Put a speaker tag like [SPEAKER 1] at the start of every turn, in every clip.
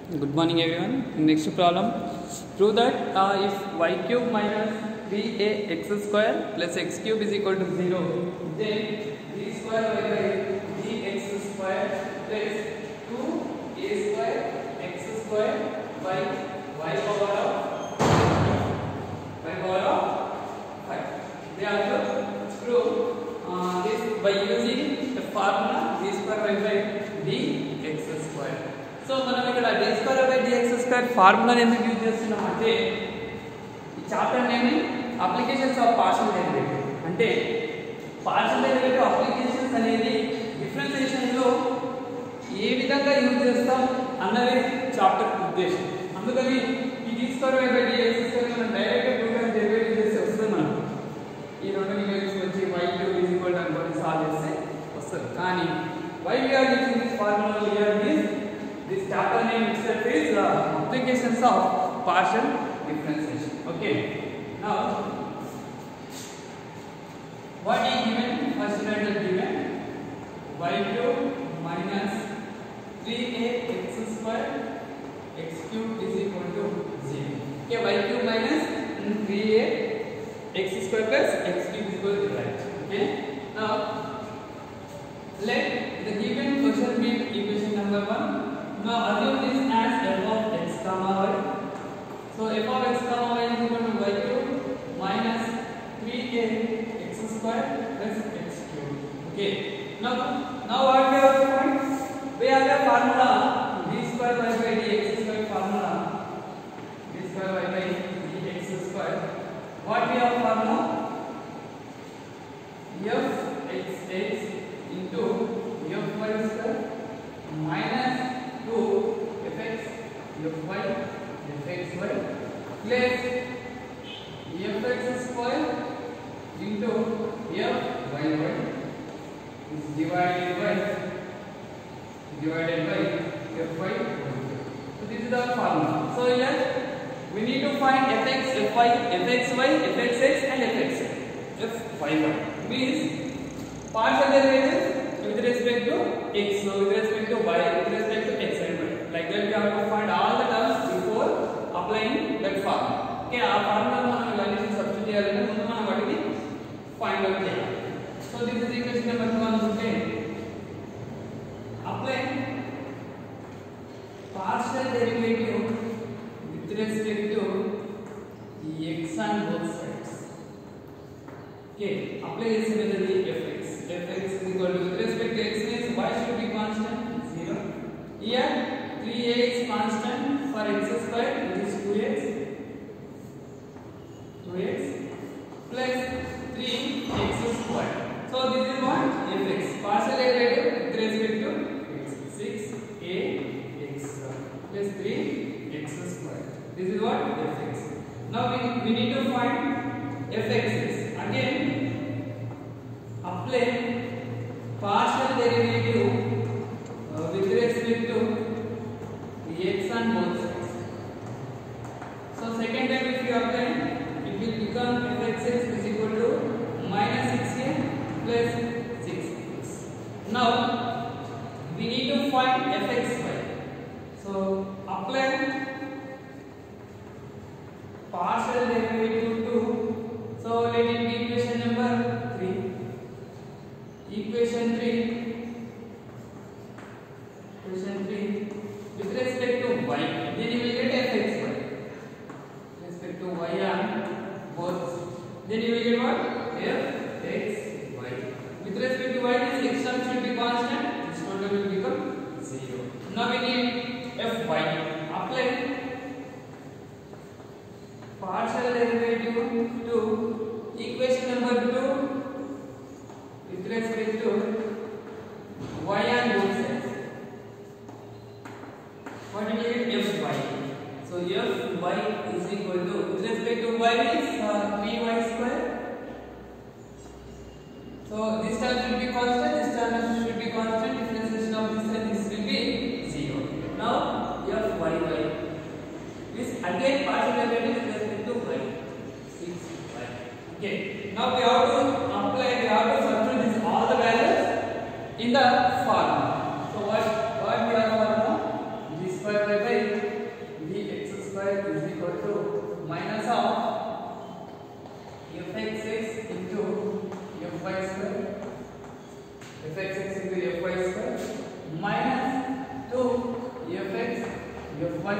[SPEAKER 1] Good morning everyone. Next problem. Prove that if y cube minus 3ax square plus x cube is equal to 0, then d square y by dx square plus 2a square x square by y power of 5. They also prove this by using the formula d square y by dx square. So మనం ఇక్కడ d square by dx square ఫార్ములాని ఎందుకు use చేస్తున్నాం అంటే ఈ chapter name applications of partial derivative. అంటే partial derivative applications అనేది differentiation లో ఏ విధంగా యూజ్ చేస్తాం అన్నది చాప్టర్ ఉద్దేశం. అందుకని ఈ d square by dx square మనం డైరెక్ట్ గా ప్రోగ్రామ్ డెరివేటివ్ చేస్తే వస్తుంది. మనం ఈ రెండు ఈక్వేషన్స్ వచ్చి y3 = అనుకొని సాల్వ్ చేస్తే వస్తుంది. కానీ why we are using this formula here is this chapter name itself is applications of partial differentiation. Okay. Now, what is given? First let us given y3 minus 3ax square x cube is equal to 0. Okay, y3 minus 3ax square plus x cube is equal to right. Okay. Now, let the given question be equation number 1. Now assume this as f of x comma y. So f of x comma y is equal to y3 minus 3ax square plus x cube. Okay. Now what we have to find? We have a formula d square y by dx square formula. D square y by dx square. What we have formula? F x x into f y square minus 2 fx fy fxy plus fx square into fyy is divided by fy. So this is our formula. So here we need to find fx, fy, fxy, fxx and fxy. Fyy means partial derivatives with respect to x, so with respect to y, with respect to x and y. Like that we have to find all the terms before applying that formula. Okay, ఆ formula మనం values substitute చేయాలంటే ముందు మనం వాటిని find out చేయాలి. So this is equation number 2 అనుకుంటే apply partial derivative with respect to x on both sides. Okay, apply this method fx is equal to with respect to x means y should be constant 0. Here 3a is constant for x square which is 2x plus 3x square. So this is what fx partial derivative with respect to x 6ax plus 3x square. This is what fx. Now we need to find fx. Again apply partial derivative with respect to x on both sides. So second time if you apply, it will become fxx is equal to minus 6a plus 6x. Now we need to find fxy. So apply partial derivative to, so let it be equation number 3. Equation 3 with respect to y, then you will get fxy. With respect to y on both, then you will get what? fxy. With respect to y, this x term should be constant, this one will become 0. Now we need fy. Apply partial derivative to equation number 2 with respect to y on both sides. What will you get? Fy. So fy is equal to with respect to y is 3y square. So this term should be constant, this term should be constant. Differentiation of this and this will be 0. Now fyy is again partial derivative with respect to y 6y. Okay. Now we have to apply, we have to substitute this all the values in the formula. So what we have formula? D square y by fy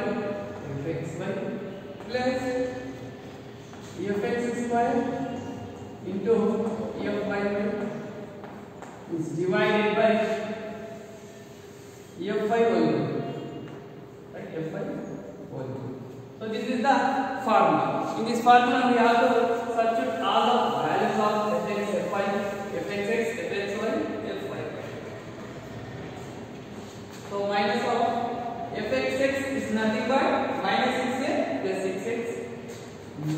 [SPEAKER 1] fxy plus fx square into fy is divided by fy whole cube, right? Fy whole cube. So this is the formula. In this formula we have to substitute all the values of fx, fy, fxx, fxy, fy. So minus of fxx is nothing but minus 6a plus 6x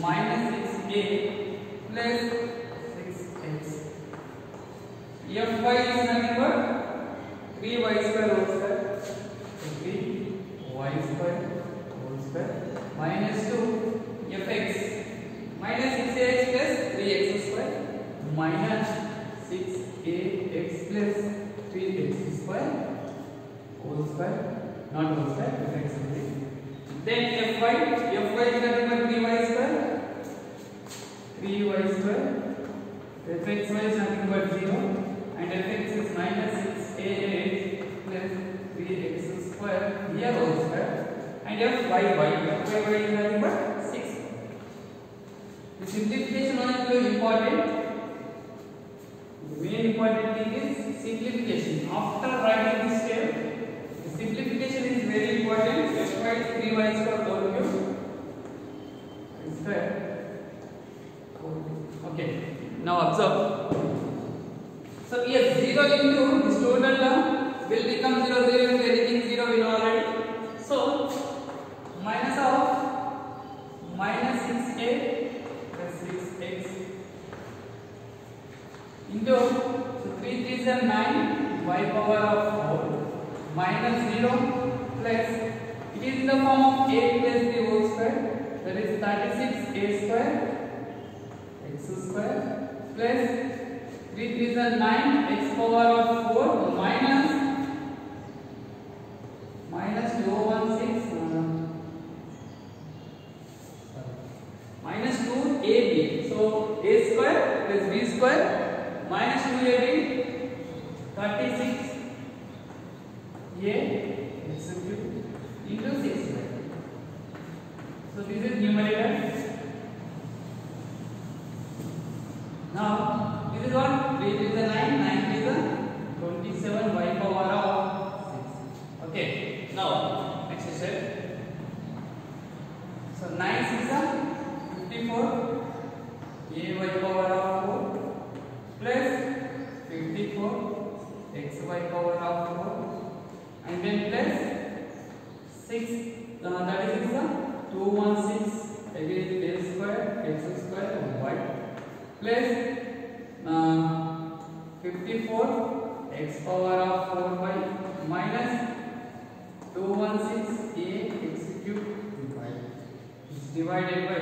[SPEAKER 1] minus 6a plus 6x. Fy is nothing but 3y square whole square. 3y square whole square minus 2 fx minus 6ax plus 3x square minus 6ax plus 3x square whole square, not whole square, fx only. Then fy is nothing but 3y square, 3y square, fxy is nothing but 0, and fx is minus 6ax plus 3x square, here whole square, and fy is nothing but 6. The simplification is very important. The main important thing is simplification. After writing this step, the simplification is very important. Fy is 3y square whole cube square. Okay. Now observe. So here 0 into this total term will become 0, 0 into anything 0 we know already. So minus of minus 6a plus 6x into, so 3 3s are 9, y power of 4 minus 0 plus, it is in the form of a plus the whole square, that is 36a square x square plus 3 3s are 9, x power of 4 minus 216 minus 2ab. So a square plus b square minus 2ab 36 a x cube into 6 square. So this is numerator. Now this is what 3 is the 9, 9 is the 27, y power of 6. Okay. Now next step. So 9 6 are 54, a y power of 4 plus 54 x y power of 4, and then plus 6, that is 216 again a square x square y plus 54 x power of 4y minus 216 a x cube is divided by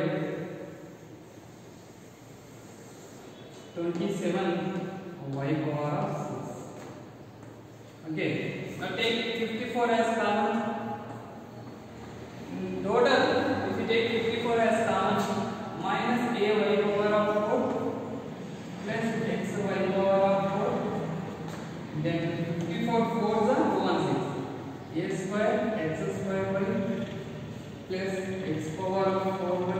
[SPEAKER 1] 27 y power of 6. Okay, now take 54 as common. In total, if you take 54 as common, minus a y power of 4 plus x y power of 4, then 54 4s are 216, a square x square y plus x power of 4y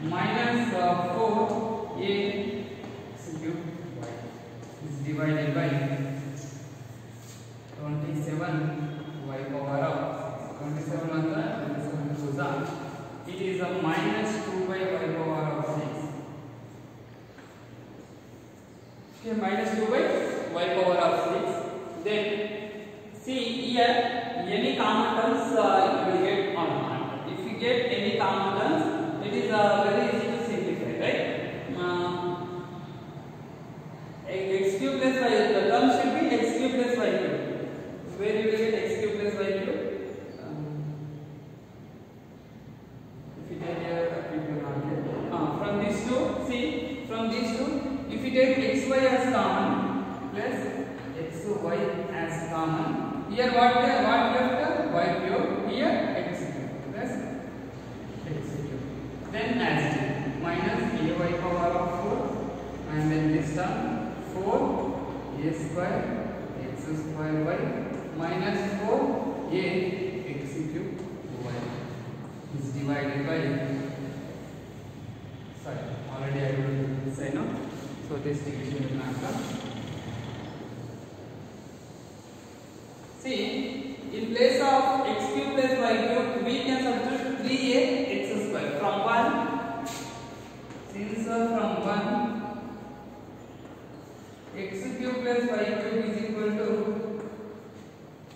[SPEAKER 1] minus 4 a cube y is divided by 27 y power of 27 on the 27 goes on. It is a minus 2 by y power of 6. Okay, minus 2 by y power of 6. Then see here any common terms you will get on 1. If you get any common terms, it is very easy to simplify, right? X cube plus y, the term should be x cube plus y cube. Where you will get x cube plus y cube? If you take here, from these two, see, from these two, if you take xy as common plus xy as common, here what left? Y cube, here x cube plus x cube. Then as it is. from 1, x cube plus y cube is equal to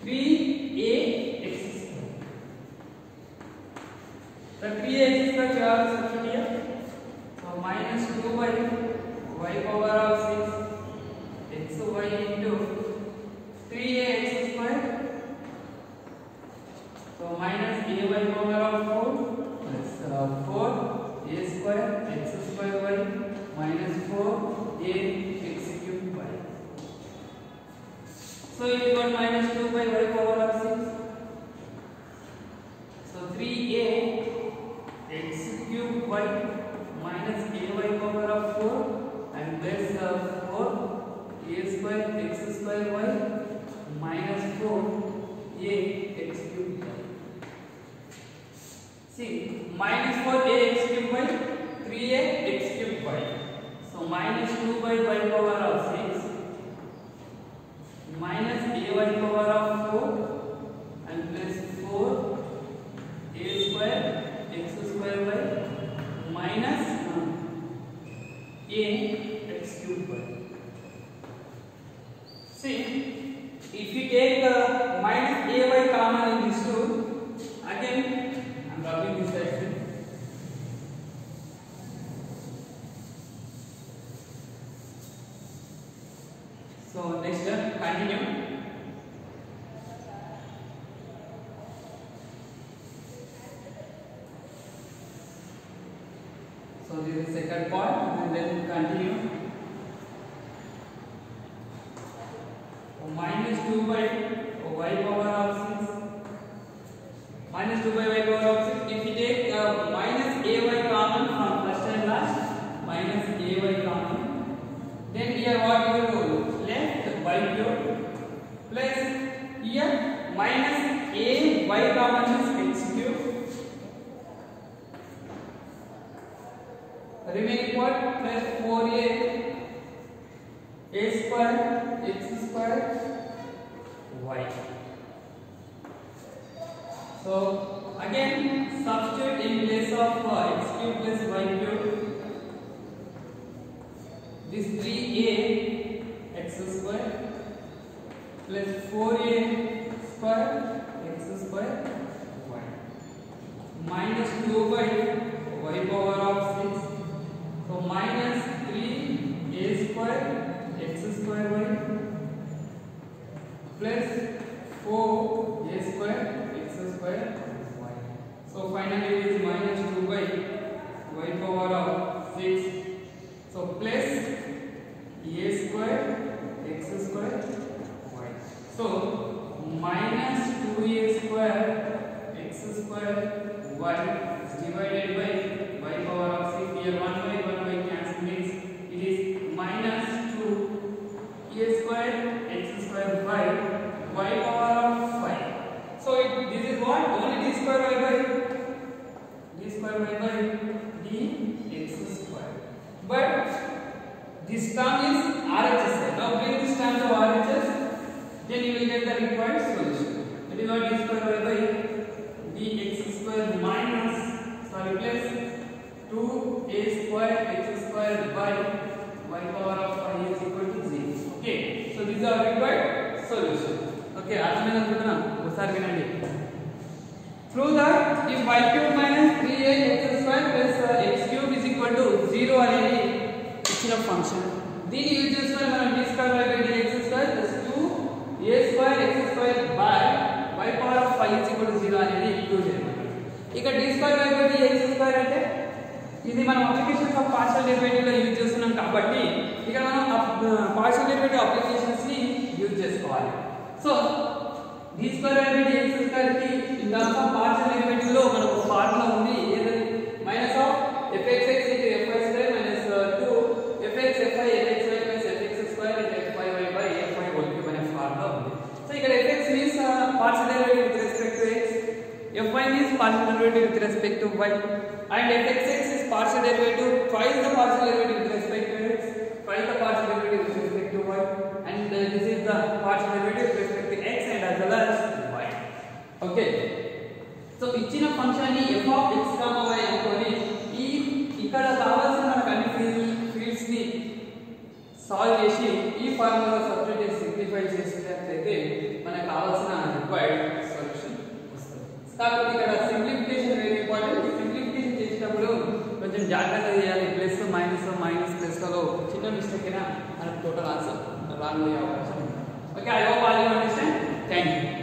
[SPEAKER 1] 3ax square. The 3ax square you have to substitute here. So minus 2 by y power of 6 xy into 3ax square. So minus ay power of 4 plus 4a square x square y minus 4a x cube y. So it got minus 2 by y power of 6. So 3a x cube y minus ay power of 4 and plus 4 a square x square y minus 4 a x cube y. See, minus 4 a x cube y, 3a x cube y. So minus 2 by y power of 6 minus a y power of 4 and plus 4 a square x square y minus a x cube y. See, if you take minus ay common in these two, again I am dropping this section. So next continue. So this is second part and then continue. So minus 2 by y power of 6 minus 2 by y power of 6. If you take minus ay common from first and last, minus ay common, then here what you do? Left y cube plus here minus a y common is x cube. Remaining part plus 4a square x square y. So again substitute in place of x cube plus y cube. This 3a x square plus 4a square x square y minus 2 by y power of 6. So minus 3a square x square y plus 4a square x square y. So finally it is minus 2 by y power of 6. So plus a square x square y. So minus 2a square x square y is divided by y power of 6. Here 1 by cancel means it is minus 2a square x square y power of 5. So this is what? Only d square y by dx square. But this term is RHS. Now bring this term to RHS, then you will get the required solution. That is what d square y by dx square minus plus 2a square x square by y power of 5 is equal to 0. Okay, so these are required solution. Okay, అర్థమైంది అనుకుంటున్నా ఒకసారి వినండి. Prove that if y cube minus 3a x square plus x cube is equal to 0 అనేది ఇచ్చిన function, దీన్ని use చేసుకొని మనం d square y by dx square plus 2a square x square by y power of 5 is equal to 0 అనేది prove చేయమంటారు. ఇక d square y by dx square అంటే ఇది మనం అప్లికేషన్స్ ఆఫ్ పార్షియల్ డెరివేటివ్ లో యూజ్ చేస్తున్నాం కాబట్టి ఇక్కడ మనం పార్షియల్ డెరివేటివ్ అప్లికేషన్స్ ని యూజ్ చేసుకోవాలి. So d square y by dx square కి in terms of partial derivative లో మనకు ఫార్ములా ఉంది. ఏదది? Minus of fxx into fy square minus 2 fx fy fxy plus fx square into fyy by fy whole cube అనే formula ఉంది. So ఇక్కడ fx means partial derivative with respect to x, fy means partial derivative with respect to y, and fxx is partial derivative twice the partial derivative with respect to x, twice the partial derivative with respect to y, and this is the partial derivative with respect to x and as well as y. Okay, so ఇచ్చిన function ని f of x y అనుకొని ఈ ఇక్కడ కావాల్సిన మనకు అన్ని field solve చేసి ఈ ఫార్ములా సబ్స్టిట్యూట్ చేసి సింప్లిఫై చేసినట్లయితే మనకు కావాల్సిన రిక్వైర్డ్ సొల్యూషన్ వస్తుంది. కాకపోతే ఇక్కడ సింప్లిఫికేషన్ వెరీ ఇంపార్టెంట్. సింప్లిఫికేషన్ చేసేటప్పుడు కొంచెం జాగ్రత్తగా చేయాలి. ప్లస్ మైనస్ మైనస్ ప్లస్లలో చిన్న మిస్టేక్ అయినా మనకు టోటల్ ఆన్సర్ రాంగ్ అయ్యే అవకాశం ఉంది. Okay, I hope all you understand. Thank you.